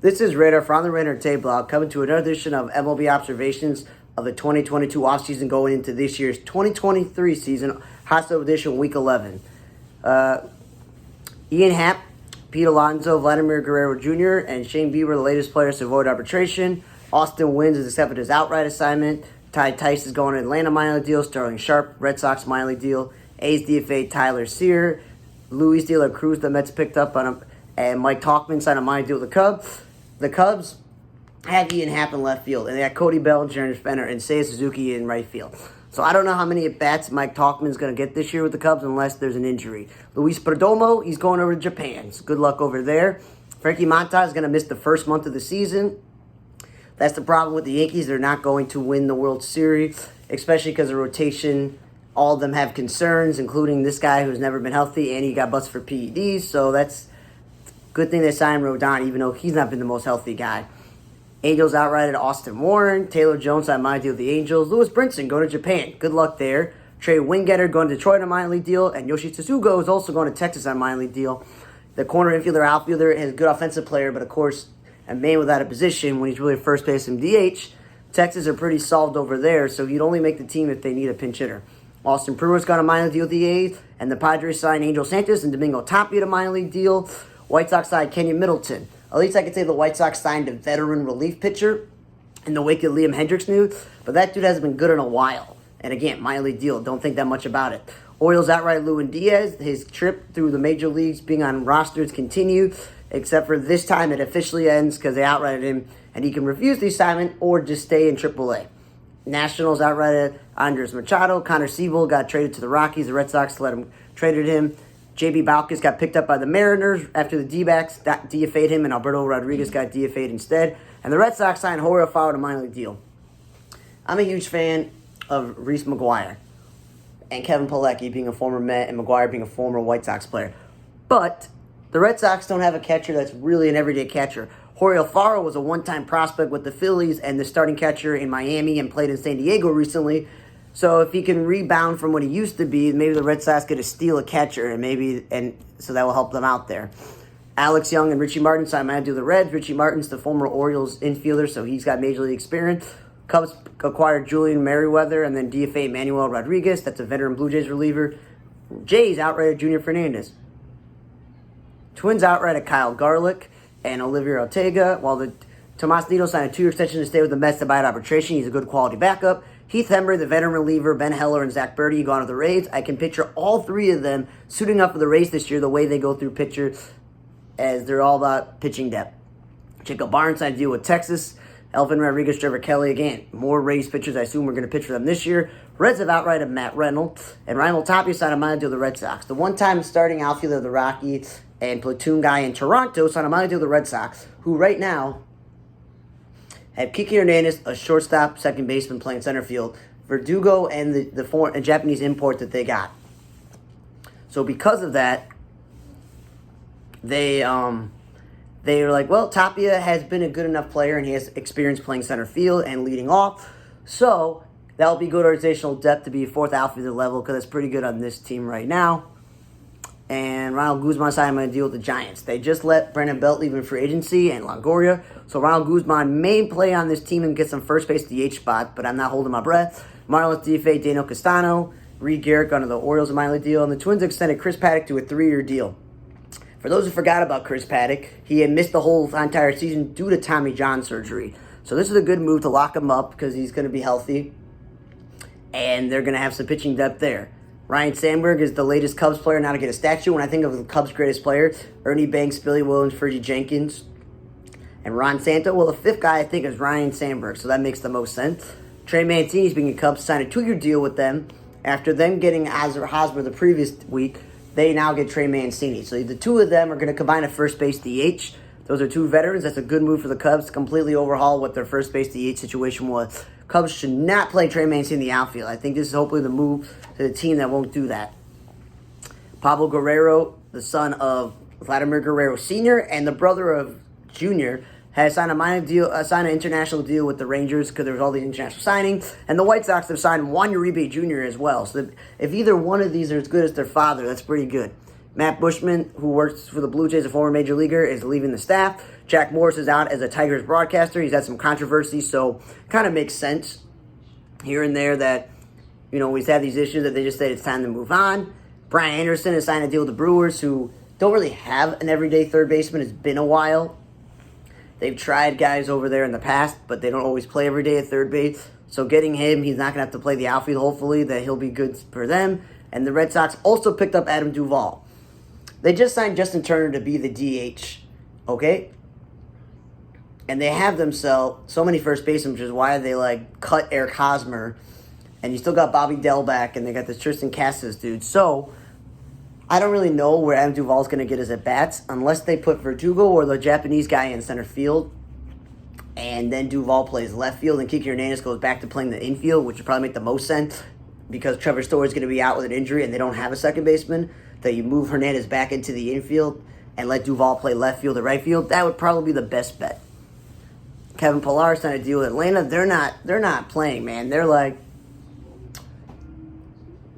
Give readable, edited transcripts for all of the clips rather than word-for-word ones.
This is Radar from the Radar Tape Blog, coming to another edition of MLB Observations of the 2022 offseason going into this year's 2023 season, Hotstove edition, Week 11. Ian Happ, Pete Alonso, Vladimir Guerrero Jr., and Shane Bieber, the latest players to avoid arbitration. Austin Wynns has accepted his outright assignment. Ty Tice is going to Atlanta minor league deal. Sterling Sharp, Red Sox minor league deal. A's DFA Tyler Sear. Luis De La Cruz, the Mets picked up on him. And Mike Tauchman signed a minor deal with the Cubs. The Cubs have Ian Happ in left field, and they got Cody Bell, Jaron Fenner, and Seiya Suzuki in right field. So I don't know how many at-bats Mike Tauchman's going to get this year with the Cubs unless there's an injury. Luis Perdomo, he's going over to Japan. So good luck over there. Frankie Montas is going to miss the first month of the season. That's the problem with the Yankees. They're not going to win the World Series, especially because of rotation. All of them have concerns, including this guy who's never been healthy, and he got busted for PEDs. So that's good thing they signed Rodon, even though he's not been the most healthy guy. Angels outrighted Austin Warren. Taylor Jones signed a minor deal with the Angels. Lewis Brinson going to Japan. Good luck there. Trey Wingetter going to Detroit on a minor league deal. And Yoshi Tsutsugo is also going to Texas on a minor league deal. The corner infielder, outfielder, is a good offensive player, but of course, a man without a position when he's really first base and DH. Texas are pretty solved over there, so he'd only make the team if they need a pinch hitter. Austin Brewer's got a minor league deal with the A's. And the Padres signed Angel Santos and Domingo Tapia to a minor league deal. White Sox signed Kenyon Middleton. At least I could say the White Sox signed a veteran relief pitcher in the wake of Liam Hendricks news, but that dude hasn't been good in a while. And again, minor league deal. Don't think that much about it. Orioles outright Lewin Diaz. His trip through the major leagues being on rosters continue, except for this time it officially ends because they outrighted him, and he can refuse the assignment or just stay in AAA. Nationals outrighted Andres Machado. Connor Siebel got traded to the Rockies. The Red Sox traded him. J.B. Balkus got picked up by the Mariners after the D-backs DFA'd him, and Alberto Rodriguez got DFA'd instead. And the Red Sox signed Jorge Alfaro to a minor league deal. I'm a huge fan of Reese McGuire and Kevin Pilecki being a former Met and McGuire being a former White Sox player. But the Red Sox don't have a catcher that's really an everyday catcher. Jorge Alfaro was a one-time prospect with the Phillies and the starting catcher in Miami and played in San Diego recently. So if he can rebound from what he used to be, maybe the Red Sox get to steal a catcher, and so that will help them out there. Alex Young and Richie Martin signed man to the Reds. Richie Martin's the former Orioles infielder, so he's got major league experience. Cubs acquired Julian Merriweather and then DFA Manuel Rodriguez. That's a veteran Blue Jays reliever. Jays outrighted Junior Fernandez. Twins outrighted Kyle Garlick and Olivier Ortega, while the Tomas Nido signed a 2-year extension to stay with the Mets to buy out arbitration. He's a good quality backup. Heath Hember, the veteran reliever, Ben Heller, and Zach Birdie gone to the Rays. I can picture all three of them suiting up for the Rays this year the way they go through pitchers, as they're all about pitching depth. Jacob Barnes signed a deal with Texas. Elvin Rodriguez, Trevor Kelly, again, more Rays pitchers I assume are going to pitch for them this year. Reds have outrighted Matt Reynolds. And Ryan Tapia signed a minor deal with the Red Sox. The one-time starting outfielder of the Rockies and platoon guy in Toronto signed a minor deal with the Red Sox, who right now have Kiki Hernandez, a shortstop, second baseman playing center field, Verdugo, and the foreign Japanese import that they got. So because of that, they were like, well, Tapia has been a good enough player, and he has experience playing center field and leading off. So that'll be good organizational depth to be a fourth outfielder level, because that's pretty good on this team right now. And Ronald Guzman signed a deal with the Giants. They just let Brandon Belt leave in free agency and Longoria. So Ronald Guzman may play on this team and get some first base DH spot, but I'm not holding my breath. Marlins DFA Daniel Castano. Reed Garrett under the Orioles a minor league deal. And the Twins extended Chris Paddock to a 3-year deal. For those who forgot about Chris Paddock, he had missed the whole entire season due to Tommy John surgery. So this is a good move to lock him up because he's going to be healthy. And they're going to have some pitching depth there. Ryan Sandberg is the latest Cubs player now to get a statue. When I think of the Cubs' greatest players, Ernie Banks, Billy Williams, Fergie Jenkins, and Ron Santo. Well, the fifth guy I think is Ryan Sandberg, so that makes the most sense. Trey Mancini, being a Cubs, signed a 2-year deal with them. After them getting Hosmer the previous week, they now get Trey Mancini. So the two of them are going to combine a first base DH. Those are two veterans. That's a good move for the Cubs to completely overhaul what their first base DH situation was. Cubs should not play Trey Mancini in the outfield. I think this is hopefully the move to the team that won't do that. Pablo Guerrero, the son of Vladimir Guerrero Sr. and the brother of Jr., has signed signed an international deal with the Rangers because there was all these international signings. And the White Sox have signed Juan Uribe Jr. as well. So if either one of these are as good as their father, that's pretty good. Matt Bushman, who works for the Blue Jays, a former major leaguer, is leaving the staff. Jack Morris is out as a Tigers broadcaster. He's had some controversy, so kind of makes sense here and there that, we've had these issues that they just said it's time to move on. Brian Anderson has signed a deal with the Brewers, who don't really have an everyday third baseman. It's been a while. They've tried guys over there in the past, but they don't always play every day at third base. So getting him, he's not going to have to play the outfield, hopefully, that he'll be good for them. And the Red Sox also picked up Adam Duvall. They just signed Justin Turner to be the DH, okay? And they have them sell so many first basemen, which is why they, cut Eric Hosmer. And you still got Bobby Dell back, and they got this Tristan Cassis dude. So, I don't really know where Adam Duvall's going to get his at-bats unless they put Verdugo or the Japanese guy in center field. And then Duvall plays left field, and Kiki Hernandez goes back to playing the infield, which would probably make the most sense because Trevor Story's going to be out with an injury and they don't have a second baseman. That you move Hernandez back into the infield and let Duvall play left field or right field. That would probably be the best bet. Kevin Pillar signed a deal with Atlanta. They're not playing, man. They're like,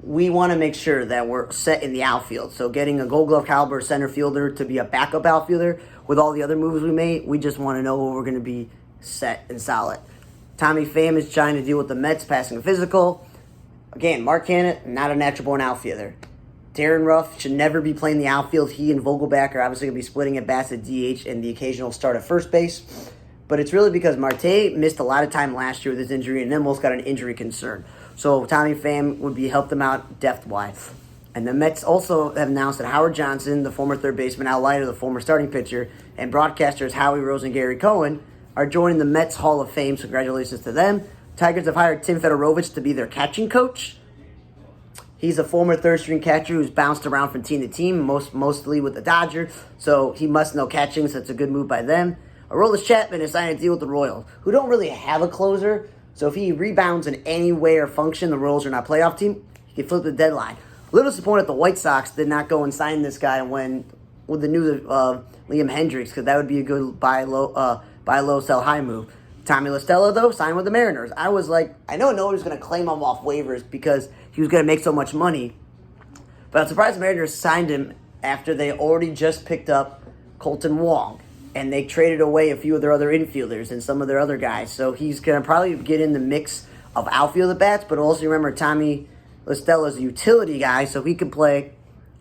we want to make sure that we're set in the outfield. So getting a Gold Glove caliber center fielder to be a backup outfielder with all the other moves we made, we just want to know we're going to be set and solid. Tommy Pham is trying to deal with the Mets passing a physical. Again, Mark Cannon, not a natural-born outfielder. Darren Ruff should never be playing the outfield. He and Vogelback are obviously going to be splitting at bats at DH and the occasional start at first base. But it's really because Marte missed a lot of time last year with his injury and almost got an injury concern. So Tommy Pham would help them out depth-wise. And the Mets also have announced that Howard Johnson, the former third baseman, Al Leiter, the former starting pitcher, and broadcasters Howie Rose and Gary Cohen are joining the Mets Hall of Fame. So congratulations to them. Tigers have hired Tim Fedorovich to be their catching coach. He's a former third-string catcher who's bounced around from team to team, mostly with the Dodgers. So he must know catching, so it's a good move by them. Aroldis Chapman has signed a deal with the Royals, who don't really have a closer. So if he rebounds in any way or function, the Royals are not a playoff team, he can flip the deadline. A little disappointed the White Sox did not go and sign this guy with the news of Liam Hendricks, because that would be a good buy low, sell high move. Tommy La Stella, though, signed with the Mariners. I was like, I know nobody's going to claim him off waivers because he was going to make so much money. But I'm surprised the Mariners signed him after they already just picked up Colton Wong. And they traded away a few of their other infielders and some of their other guys. So he's going to probably get in the mix of outfield at bats. But also remember, Tommy La Stella's a utility guy, so he can play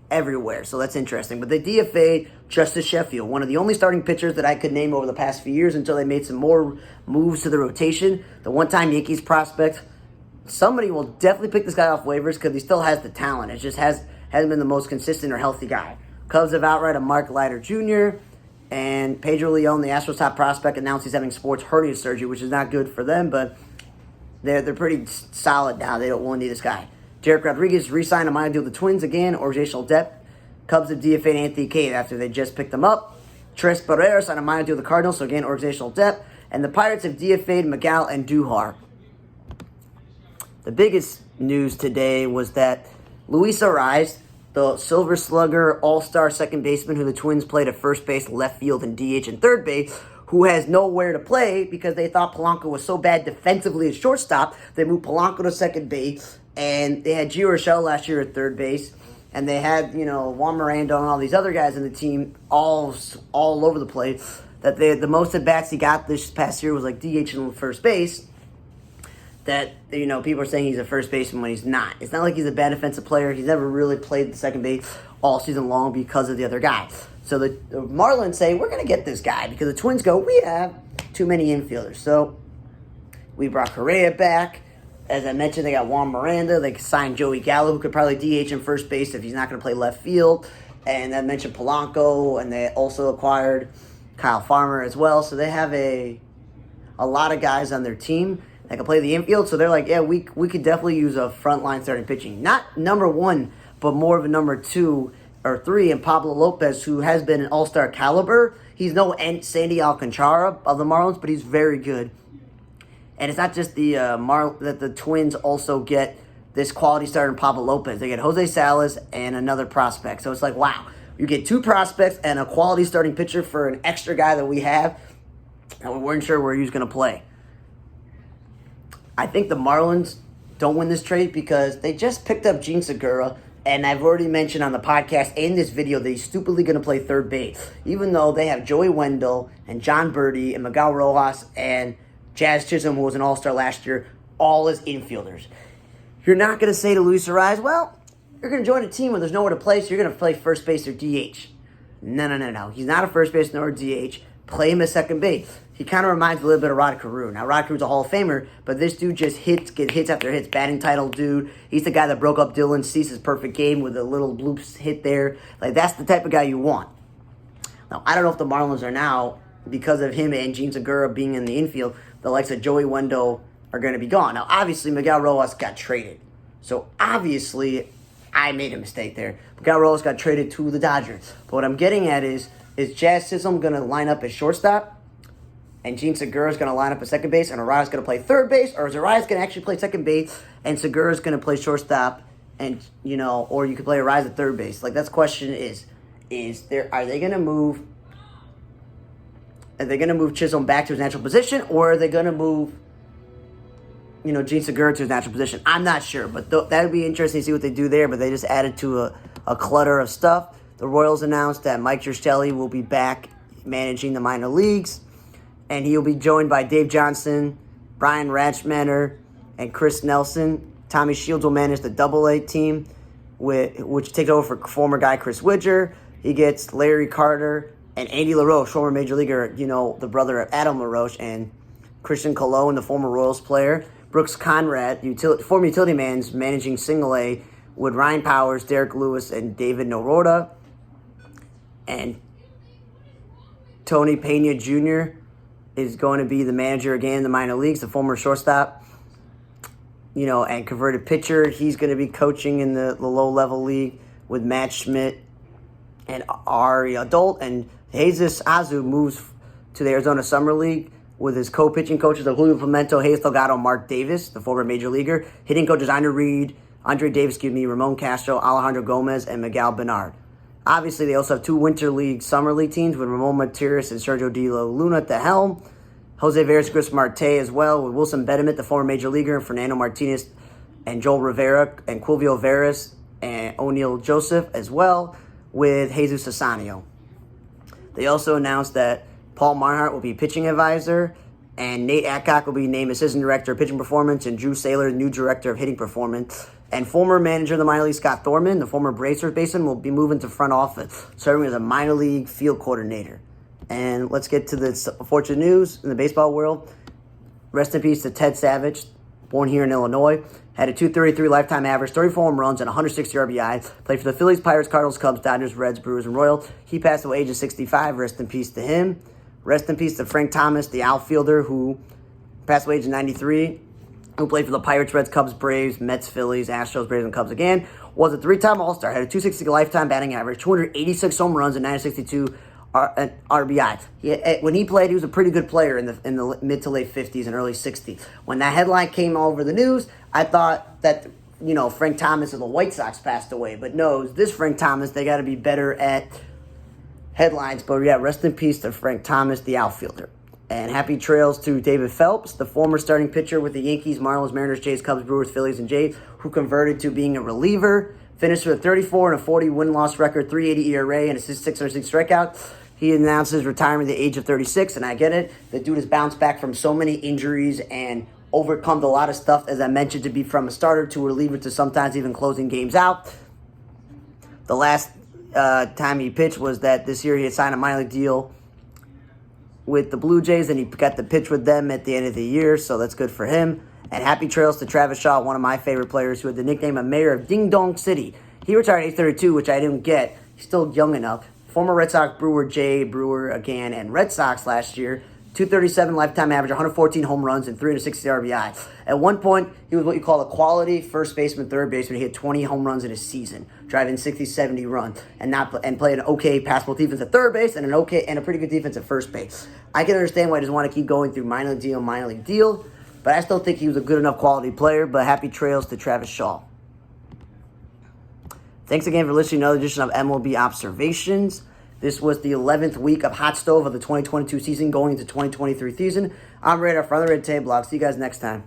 everywhere. So that's interesting. But they DFA'd Justice Sheffield, one of the only starting pitchers that I could name over the past few years until they made some more moves to the rotation. The one-time Yankees prospect. Somebody will definitely pick this guy off waivers because he still has the talent. It just hasn't been the most consistent or healthy guy. Cubs have outright a Mark Leiter Jr., and Pedro Leon, the Astros' top prospect, announced he's having sports hernia surgery, which is not good for them, but they're pretty solid now. They don't want to need this guy. Derek Rodriguez re-signed a minor deal with the Twins again, organizational depth. Cubs have DFA'd Anthony Cade after they just picked him up. Tres Barrera signed a minor deal with the Cardinals, so again, organizational depth. And the Pirates have DFA'd Miguel and Duhar. The biggest news today was that Luis Arraez, the Silver Slugger all-star second baseman who the Twins played at first base, left field, and DH and third base, who has nowhere to play because they thought Polanco was so bad defensively at shortstop, they moved Polanco to second base, and they had Gio Urshela last year at third base, and they had, Juan Miranda and all these other guys in the team all over the place, that the most at-bats he got this past year was DH and first base. That, people are saying he's a first baseman when he's not. It's not like he's a bad defensive player. He's never really played the second base all season long because of the other guy. So the Marlins say, we're going to get this guy because the Twins go, we have too many infielders. So we brought Correa back. As I mentioned, they got Juan Miranda. They signed Joey Gallo, who could probably DH in first base if he's not going to play left field. And I mentioned Polanco, and they also acquired Kyle Farmer as well. So they have a lot of guys on their team that can play the infield. So they're like, yeah, we could definitely use a frontline starting pitching. Not number one, but more of a number 2 or 3 in Pablo Lopez, who has been an all-star caliber. He's no Sandy Alcantara of the Marlins, but he's very good. And it's not just that the Twins also get this quality starter in Pablo Lopez. They get Jose Salas and another prospect. So it's like, wow, you get 2 prospects and a quality starting pitcher for an extra guy that we have, and we weren't sure where he was going to play. I think the Marlins don't win this trade because they just picked up Gene Segura, And I've already mentioned on the podcast and this video that he's stupidly going to play third base, even though they have Joey Wendell and John Birdie and Miguel Rojas and Jazz Chisholm, who was an all-star last year, all as infielders. You're not going to say to Luis Ariz, well, you're going to join a team where there's nowhere to play, so you're going to play first base or DH. No. He's not a first base nor a DH. Play him as second base. He kind of reminds me a little bit of Rod Carew. Now, Rod Carew's a Hall of Famer, but this dude just gets hits after hits. Batting title dude. He's the guy that broke up Dylan Cease's perfect game with a little bloops hit there. Like, that's the type of guy you want. Now, I don't know if the Marlins are now, because of him and Gene Segura being in the infield, the likes of Joey Wendell are going to be gone. Now, obviously, Miguel Rojas got traded. So, obviously, I made a mistake there. Miguel Rojas got traded to the Dodgers. But what I'm getting at is Jazz Chisholm going to line up as shortstop? And Gene Segura is going to line up at second base, and Ariz is going to play third base, or is Ariz going to actually play second base, and Segura is going to play shortstop, and, or you could play Ariz at third base. Like, that's the question are they going to move Chisholm back to his natural position, or are they going to move, Gene Segura to his natural position? I'm not sure, but that would be interesting to see what they do there, but they just added to a clutter of stuff. The Royals announced that Mike Giustelli will be back managing the minor leagues, and he'll be joined by Dave Johnson, Brian Ratchmaner, and Chris Nelson. Tommy Shields will manage the Double-A team, which takes over for former guy Chris Widger. He gets Larry Carter and Andy LaRoche, former Major Leaguer, the brother of Adam LaRoche, and Christian Colon, the former Royals player. Brooks Conrad, former utility man's managing Single-A with Ryan Powers, Derek Lewis, and David Norota. And Tony Pena Jr. is going to be the manager again in the minor leagues, the former shortstop, and converted pitcher. He's going to be coaching in the low-level league with Matt Schmidt and Ari Adult. And Jesus Azu moves to the Arizona Summer League with his co-pitching coaches of Julio Pimento, Hayes Delgado, Mark Davis, the former major leaguer. Hitting coaches Andre Davis, Ramon Castro, Alejandro Gomez, and Miguel Bernard. Obviously, they also have two Winter League, Summer League teams with Ramon Matias and Sergio De La Luna at the helm. Jose Veras, Chris Marte as well, with Wilson Betterment, the former major leaguer, and Fernando Martinez and Joel Rivera, and Quilvio Veras and O'Neal Joseph as well, with Jesus Assanio. They also announced that Paul Marhart will be pitching advisor, and Nate Adcock will be named assistant director of pitching performance, and Drew Saylor, new director of hitting performance. And former manager of the minor league, Scott Thorman, the former Bracer baseman, will be moving to front office, serving as a minor league field coordinator. And let's get to the unfortunate news in the baseball world. Rest in peace to Ted Savage, born here in Illinois. Had a .233 lifetime average, 34 home runs, and 160 RBI. Played for the Phillies, Pirates, Cardinals, Cubs, Dodgers, Reds, Brewers, and Royals. He passed away at age of 65. Rest in peace to him. Rest in peace to Frank Thomas, the outfielder, who passed away at age of 93. Who played for the Pirates, Reds, Cubs, Braves, Mets, Phillies, Astros, Braves, and Cubs again. Was a three-time All-Star. Had a .260 lifetime batting average, 286 home runs, and 962 RBI. When he played, he was a pretty good player in the mid to late 50s and early 60s. When that headline came over the news, I thought that Frank Thomas of the White Sox passed away. But no, this Frank Thomas, they got to be better at headlines. But yeah, rest in peace to Frank Thomas, the outfielder. And happy trails to David Phelps, the former starting pitcher with the Yankees, Marlins, Mariners, Jays, Cubs, Brewers, Phillies, and Jays, who converted to being a reliever. Finished with a 34 and a 40 win-loss record, 3.80 ERA, and a 606 strikeout. He announced his retirement at the age of 36, and I get it. The dude has bounced back from so many injuries and overcome a lot of stuff, as I mentioned, to be from a starter to a reliever to sometimes even closing games out. The last time he pitched was that this year he had signed a minor league deal with the Blue Jays, and he got to pitch with them at the end of the year, so that's good for him. And happy trails to Travis Shaw, one of my favorite players, who had the nickname of Mayor of Ding Dong City. He retired at age 32, which I didn't get. He's still young enough. Former Red Sox Brewer, Jay Brewer again, and Red Sox last year. .237 lifetime average, 114 home runs, and 360 RBI. At one point, he was what you call a quality first baseman, third baseman. He had 20 home runs in a season, driving 60, 70 runs, and played an okay passable defense at third base and a pretty good defense at first base. I can understand why he doesn't want to keep going through minor league deal, but I still think he was a good enough quality player. But happy trails to Travis Shaw. Thanks again for listening to another edition of MLB Observations. This was the 11th week of Hotstove of the 2022 season going into 2023 season. I'm Radar for the Red Tape Blog. See you guys next time.